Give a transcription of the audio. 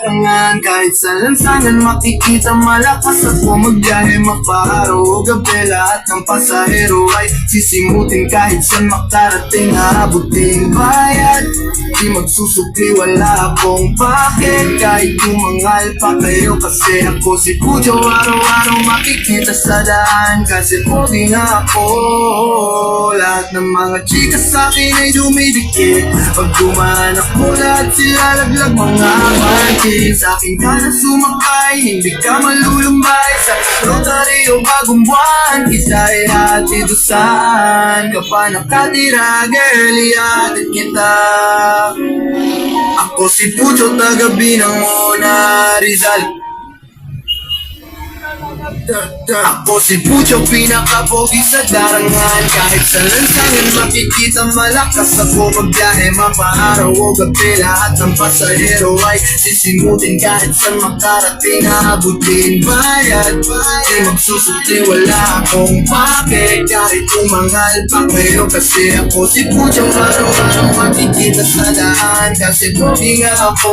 Tangan, kahit sa lansangan makikita malakas ako magbiyahe maparaw o gabi. Lahat ng pasahero ay sisimutin kahit saan makarating. Aabutin bayad, di magsusukli, wala akong bakit. Kahit tumangal pa kayo kasi ako si Pujo. Araw-araw makikita sa daan kasi pogi nga ako. Lahat ng mga chika sa'kin ay dumidikit. Pag dumaan ako lahat sila laglag mga manchik. Sa akin ka na sumakay, hindi ka malulumbay. Sa Rotary o bagong buwan, kita ay hatid saan ka pa nakatira. Girl, ihatid kita. Ako si Pucho, taga Binang Mona Rizal. Ako si Pucho, pinakapogi sa darangan. Kahit sa lansangan makikita malakas ako magbiyahe maparaw o gabi. Lahat ng pasahero ay sisimutin kahit saan makarating. Aabutin bayad, di magsusukli, wala akong pake. Kahit tumangal pa kayo kasi ako si Pucho. Araw-araw makikita sa daan kasi pogi nga ako.